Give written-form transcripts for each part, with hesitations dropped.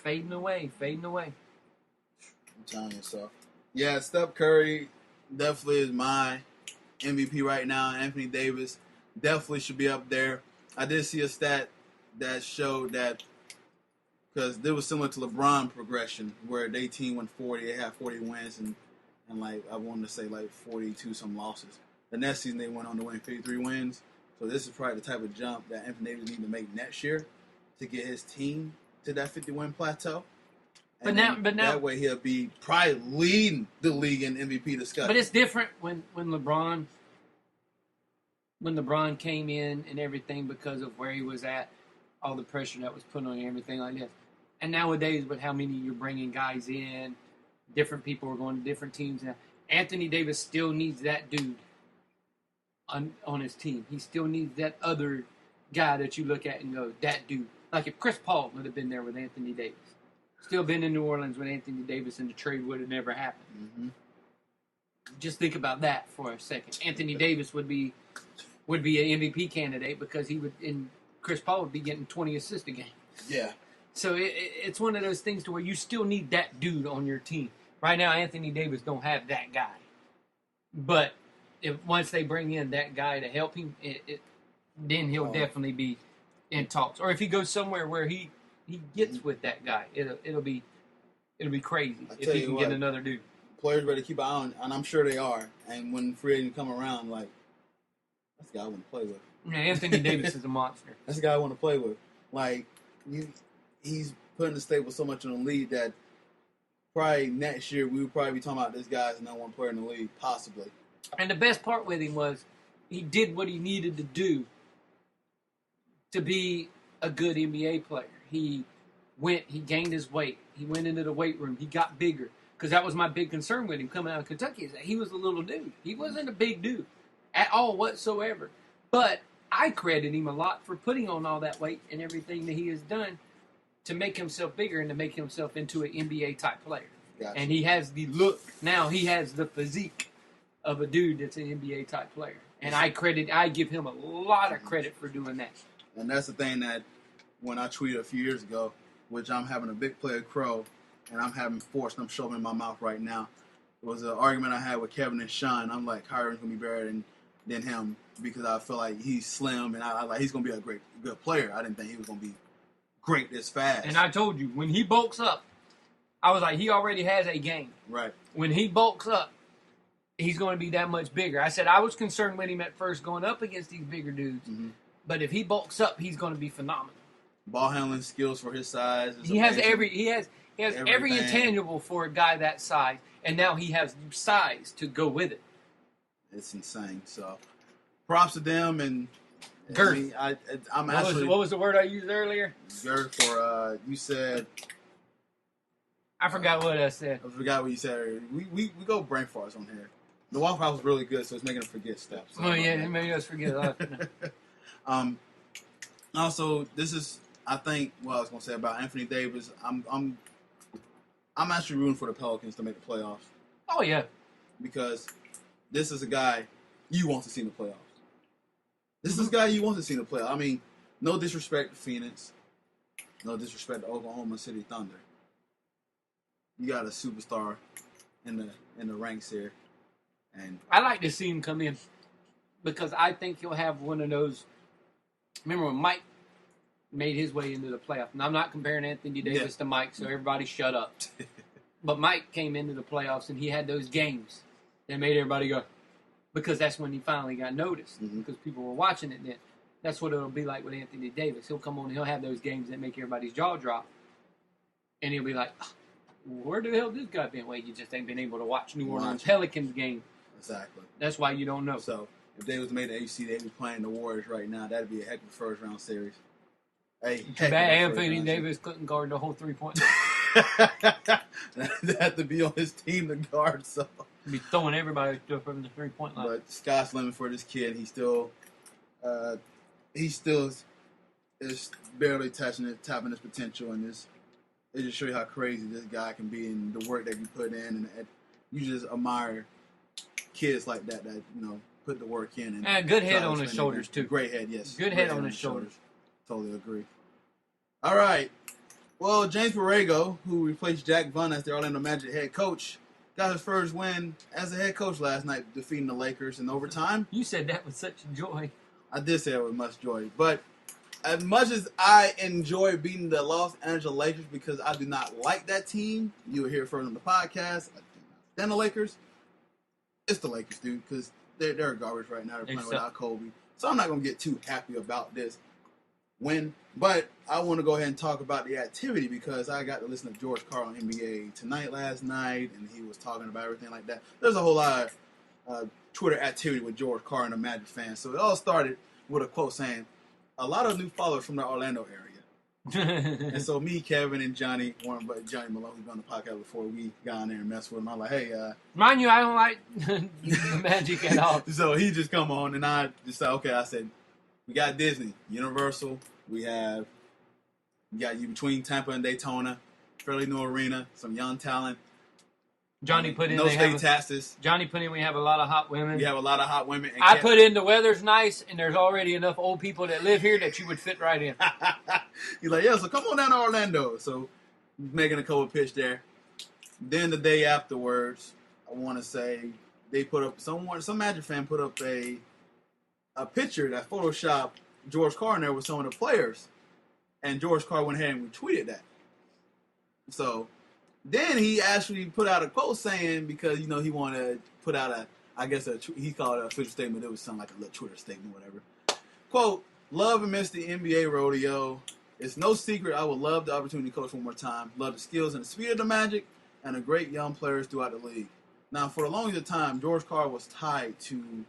fading away. I'm telling you so. Yeah, Steph Curry definitely is my MVP right now. Anthony Davis definitely should be up there. I did see a stat that showed that, because it was similar to LeBron progression, where their team went 40, they had 40 wins and like I wanted to say like 42 some losses. The next season they went on to win 53 wins. So this is probably the type of jump that Anthony Davis needs to make next year to get his team to that 50-win plateau. But now that way he'll be probably leading the league in MVP discussion. But it's different when LeBron came in and everything, because of where he was at, all the pressure that was put on him, everything like that. And nowadays, with how many you're bringing guys in, different people are going to different teams now. Anthony Davis still needs that dude on his team. He still needs that other guy that you look at and go, that dude. Like if Chris Paul would have been there with Anthony Davis. Still been in New Orleans with Anthony Davis, and the trade would have never happened. Mm-hmm. Just think about that for a second. Anthony Davis would be an MVP candidate because he would, and Chris Paul would be getting 20 assists a game. Yeah. So it's one of those things to where you still need that dude on your team. Right now, Anthony Davis don't have that guy. But once they bring in that guy to help him, then he'll definitely be in talks. Or if he goes somewhere where he gets with that guy, it'll be crazy if he can get another dude. Players better keep an eye on, and I'm sure they are. And when free agents come around, like, that's the guy I want to play with. Yeah, Anthony Davis is a monster. That's the guy I want to play with. Like, he's putting the stable so much in the league that probably next year we would probably be talking about this guy's the number one player in the league, possibly. And the best part with him was he did what he needed to do to be a good NBA player. He gained his weight. He went into the weight room. He got bigger. Because that was my big concern with him coming out of Kentucky, is that he was a little dude. He wasn't a big dude at all whatsoever. But I credit him a lot for putting on all that weight and everything that he has done to make himself bigger and to make himself into an NBA-type player. Gotcha. And he has the look. Now he has the physique of a dude that's an NBA-type player. And I give him a lot of credit for doing that. And that's the thing that when I tweeted a few years ago, which I'm having a big player crow, and I'm having forced, I'm shoving in my mouth right now. It was an argument I had with Kevin and Sean. I'm like, Kyron's going to be better than him because I feel like he's slim and I like he's going to be a good player. I didn't think he was going to be great this fast. And I told you, when he bulks up, I was like, he already has a game. Right. When he bulks up, he's going to be that much bigger. I said I was concerned with him at first going up against these bigger dudes. Mm-hmm. But if he bulks up, he's going to be phenomenal. Ball handling skills for his size. He has every intangible for a guy that size, and now he has size to go with it. It's insane. So, props to them and girth. What was the word I used earlier? Girth, or you said. I forgot what I said. I forgot what you said earlier. We go brain farts on here. The Waffle House was really good, so it's making us forget stuff. So oh yeah, maybe us forget a lot. Also, this is. I think what I was going to say about Anthony Davis, I'm actually rooting for the Pelicans to make the playoffs. Oh, yeah. Because this is a guy you want to see in the playoffs. This is a guy you want to see in the playoffs. I mean, no disrespect to Phoenix. No disrespect to Oklahoma City Thunder. You got a superstar in the ranks here. And I like to see him come in because I think he'll have one of those. Remember when Mike made his way into the playoff? And I'm not comparing Anthony Davis to Mike, so everybody shut up. But Mike came into the playoffs, and he had those games that made everybody go, because that's when he finally got noticed, because people were watching it then. That's what it'll be like with Anthony Davis. He'll come on and he'll have those games that make everybody's jaw drop. And he'll be like, where the hell this guy been? Well, you just ain't been able to watch New Orleans Pelicans game. Exactly. That's why you don't know. So, if they was made the AFC, they was playing the Warriors right now. That'd be a heck of a first-round series. Hey, bad Anthony Davis couldn't guard the whole three-point. They had to be on his team to guard, so. Be throwing everybody from the three-point line. But sky's the limit for this kid. He still is barely tapping his potential, and it just shows you how crazy this guy can be and the work that he put in, and you just admire kids like that put the work in. And good head on his shoulders too. Great head, yes. Good head on his shoulders. Totally agree. All right. Well, James Borrego, who replaced Jack Vaughn as the Orlando Magic head coach, got his first win as a head coach last night, defeating the Lakers in overtime. You said that with such joy. I did say it with much joy. But as much as I enjoy beating the Los Angeles Lakers because I do not like that team, you will hear further on the podcast, then the Lakers, it's the Lakers, dude, because they're garbage right now. They're playing without Kobe. So I'm not going to get too happy about this win. But I want to go ahead and talk about the activity because I got to listen to George Karl on NBA Tonight last night, and he was talking about everything like that. There's a whole lot of Twitter activity with George Karl and the Magic fans. So it all started with a quote saying, a lot of new followers from the Orlando area. And so me, Kevin, and Johnny Malone, who's been on the podcast before, we got on there and messed with him. I'm like, hey. Mind you, I don't like the Magic at all. So he just come on, and I just said, okay, I said, we got Disney, Universal, we got you between Tampa and Daytona, fairly new arena, some young talent. Johnny put in no state taxes. Johnny put in we have a lot of hot women. We have a lot of hot women. And I put in the weather's nice, and there's already enough old people that live here that you would fit right in. He's like, yeah, so come on down to Orlando. So making a couple pitch there. Then the day afterwards, I want to say they put up some Magic fan put up a picture that photoshopped George Karl in there with some of the players, and George Karl went ahead and retweeted that. So then he actually put out a quote saying, because he wanted to put out he called it a Twitter statement. It was something like a little Twitter statement, whatever. Quote: "Love and miss the NBA rodeo. It's no secret I would love the opportunity to coach one more time. Love the skills and the speed of the Magic and the great young players throughout the league." Now, for the longest time, George Karl was tied to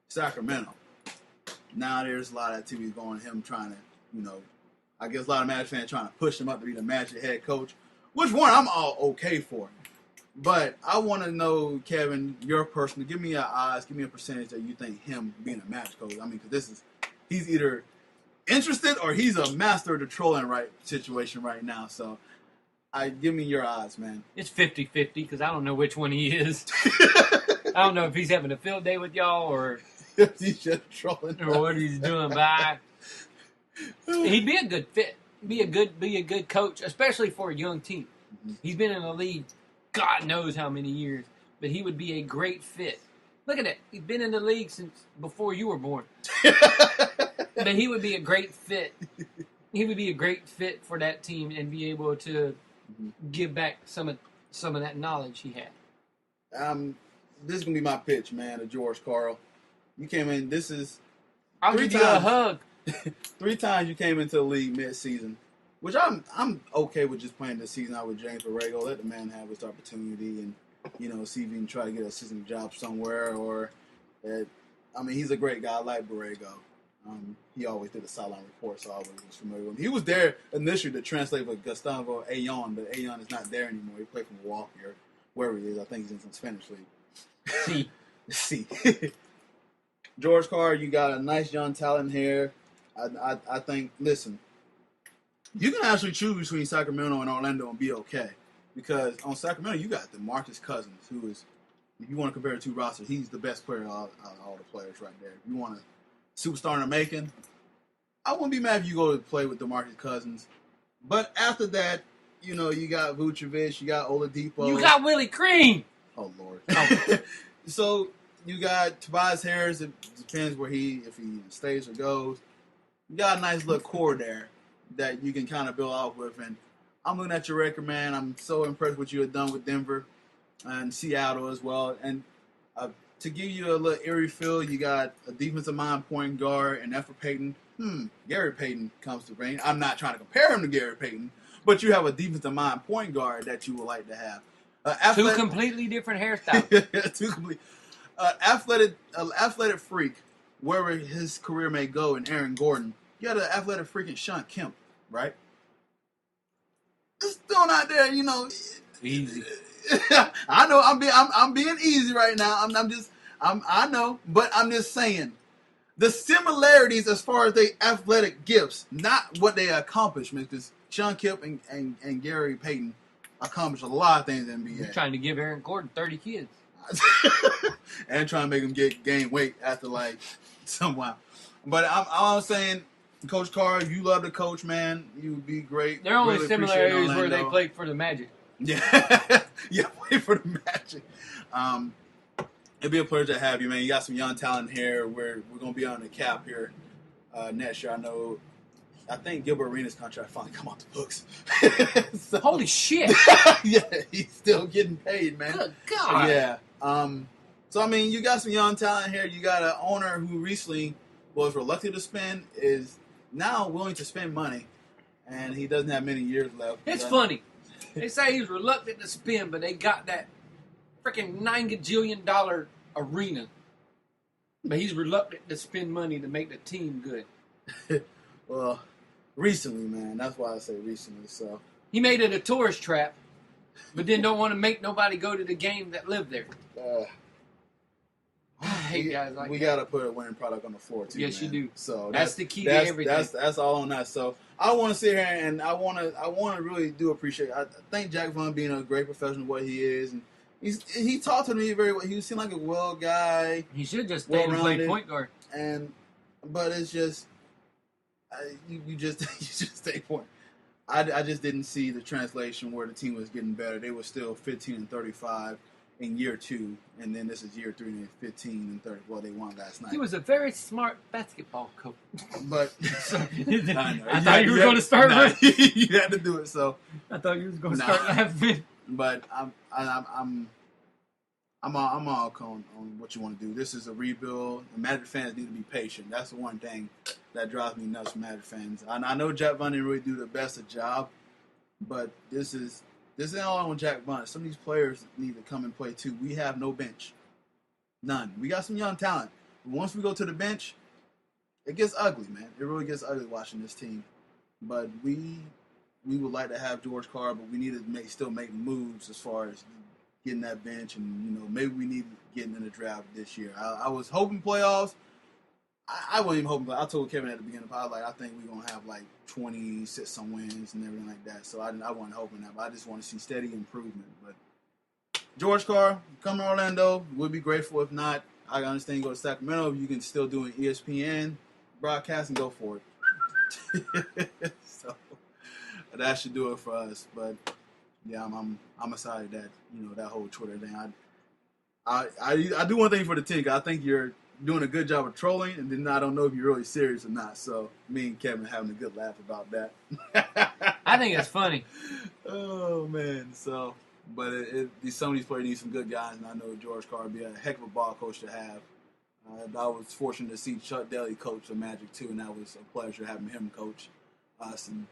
Sacramento. Now there's a lot of activity going on, him trying to, I guess a lot of Magic fans trying to push him up to be the Magic head coach, which one I'm all okay for. But I want to know, Kevin, your personal, give me your odds, give me a percentage that you think him being a Magic coach. I mean, because he's either interested or he's a master of the trolling situation right now. So give me your odds, man. It's 50-50 because I don't know which one he is. I don't know if he's having a field day with y'all or he's just trolling or what he's doing by. He'd be a good fit. Be a good coach, especially for a young team. Mm-hmm. He's been in the league God knows how many years, but he would be a great fit. Look at that. He's been in the league since before you were born. But he would be a great fit. He would be a great fit for that team and be able to give back some of that knowledge he had. This is gonna be my pitch, man, to George Karl. You came in. I'll give you a hug. 3 times you came into the league mid-season, which I'm okay with just playing this season out with James Borrego. Let the man have his opportunity and see if he can try to get an assistant job somewhere. He's a great guy. I like Borrego. He always did a sideline report, so I was familiar with him. He was there initially to translate with Gustavo Ayon, but Ayon is not there anymore. He played for Milwaukee or wherever he is. I think he's in some Spanish league. See. George Karl, you got a nice young talent here. I think, listen, you can actually choose between Sacramento and Orlando and be okay. Because on Sacramento, you got DeMarcus Cousins, who is, if you want to compare the two rosters, he's the best player out of all the players right there. If you want a superstar in the making, I wouldn't be mad if you go to play with DeMarcus Cousins. But after that, you got Vucevic, you got Oladipo. You got Willie Cream. Oh, Lord. Oh. So you got Tobias Harris. It depends if he stays or goes. You got a nice little core there that you can kind of build off with. And I'm looking at your record, man. I'm so impressed with what you have done with Denver and Seattle as well. And to give you a little eerie feel, you got a defensive mind point guard, and that for Payton. Gary Payton comes to brain. I'm not trying to compare him to Gary Payton, but you have a defensive mind point guard that you would like to have. Two completely different hairstyles. Two complete. Athletic freak, wherever his career may go, in Aaron Gordon. You got an athletic freak in Sean Kemp, right? Just throwing out there, Easy. I know I'm being easy right now. I know, but I'm just saying the similarities as far as their athletic gifts, not what they accomplishments. Because Sean Kemp and Gary Payton accomplished a lot of things in the NBA. You're trying to give Aaron Gordon 30 kids. And trying to make him gain weight after some while. But I'm saying Coach Karl, you love to coach, man. You would be great. There are only Really similar appreciate areas where Orlando. they played for the Magic. Yeah, yeah, play for the Magic. It'd be a pleasure to have you, man. You got some young talent here. We're gonna be on the cap here next year. I think Gilbert Arenas' contract finally come off the books. So, Holy shit! yeah, he's still getting paid, man. Good God! Yeah. So I mean, you got some young talent here. You got an owner who recently was reluctant to spend, is now willing to spend money, and he doesn't have many years left. It's funny. They say he's reluctant to spend, but they got that freaking $9 gajillion arena. But he's reluctant to spend money to make the team good. Well, recently, man. That's why I say recently. So He made it a tourist trap, but then don't want to make nobody go to the game that live there. I hate guys like we that. got to put a winning product on the floor too. Yes, man. you do. So That's the key to everything. That's all on that. So I want to sit here and I want to really do appreciate. I think Jack Vaughn being a great professional, what he is, and he talked to me very well. He seemed like a well guy. He should just stay and play well-rounded. point guard. But it's just you just stay point. I just didn't see the translation where the team was getting better. They were still 15-35 in year 2, and then this is year 3 and 15-30. Well, they won last night. He was a very smart basketball coach. But I thought you were going to start. You had to do it. So I thought you was going to start laughing. But I'm all on what you want to do. This is a rebuild. And Magic fans need to be patient. That's the one thing that drives me nuts from Magic fans. I know Jack Vaughn didn't really do the best of job, but this isn't all on Jack Vaughn. Some of these players need to come and play too. We have no bench. None. We got some young talent. But once we go to the bench, it gets ugly, man. It really gets ugly watching this team. But we would like to have George Karl, but we need to still make moves as far as getting that bench, and maybe we need to get in the draft this year. I was hoping playoffs. I wasn't even hoping. I told Kevin at the beginning, I think we're gonna have like 26 some wins and everything like that. So I wasn't hoping that, but I just want to see steady improvement. But George Karl, come to Orlando. We'll be grateful. If not, I understand you go to Sacramento. You can still do an ESPN broadcast and go for it. So that should do it for us. But yeah, I'm excited that that whole Twitter thing. I do one thing for the team. I think you're doing a good job of trolling, and then I don't know if you're really serious or not. So me and Kevin having a good laugh about that. I think it's funny. Oh man, so but some of these players need some good guys, and I know George Karl would be a heck of a ball coach to have. I was fortunate to see Chuck Daly coach the Magic too, and that was a pleasure having him coach us. And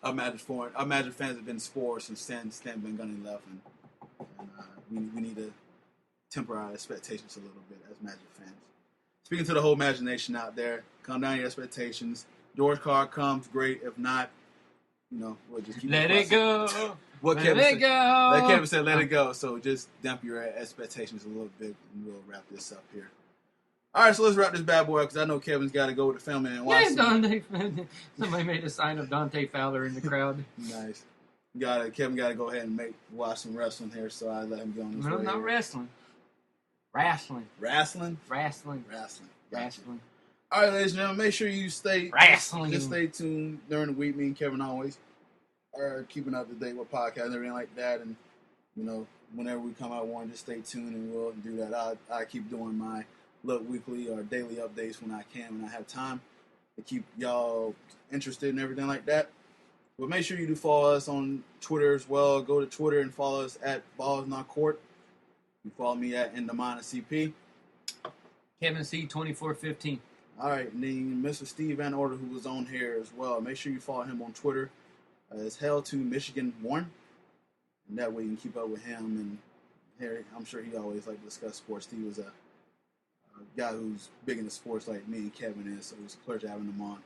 our Magic fans have been spoiled since Stan Van Gundy left, and we need to temper our expectations a little bit as Magic fans. Speaking to the whole Magic Nation out there, calm down your expectations. George Karl comes, great. If not, we'll just keep let it go. What let it go. Like Kevin said, let it go. So just damp your expectations a little bit, and we'll wrap this up here. All right, so let's wrap this bad boy up because I know Kevin's got to go with the family and watch. Somebody made a sign of Dante Fowler in the crowd. Nice. Kevin got to go ahead and watch some wrestling here, so I let him go on this way. No, not here. wrestling. Wrestling. Wrestling? Wrestling. Wrestling. Wrestling. All right, ladies and gentlemen, make sure you stay Just stay tuned during the week. Me and Kevin always are keeping up to date with podcasts and everything like that. And, whenever we come out one, just stay tuned and we'll do that. I keep doing my weekly or daily updates when I can, when I have time, to keep y'all interested in everything like that. But make sure you do follow us on Twitter as well. Go to Twitter and follow us at Balls Not Court. You follow me at CP. Kevin C 2415. All right, and then Mr. Steve Vanorder, who was on here as well. Make sure you follow him on Twitter. It's Hell to Michigan 1. And that way you can keep up with him. And Harry, I'm sure he always like to discuss sports. Steve was a guy who's big into sports like me and Kevin is, so it was a pleasure having him on.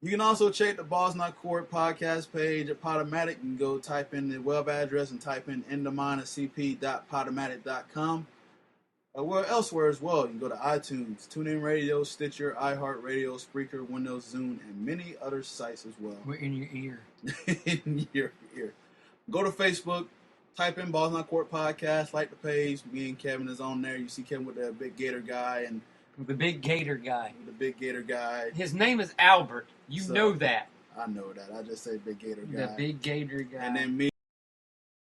You can also check the Balls Not Court podcast page at Podomatic. You can go type in the web address and type in cp.podomatic.com. Well, elsewhere as well. You can go to iTunes, TuneIn Radio, Stitcher, iHeartRadio, Spreaker, Windows, Zune, and many other sites as well. We're in your ear. In your ear. Go to Facebook, type in Balls Not Court Podcast, like the page. Me and Kevin is on there. You see Kevin with that big gator guy, and The big Gator guy. The big Gator guy. His name is Albert. You know that. I know that. I just say big Gator guy. The big Gator guy. And then me.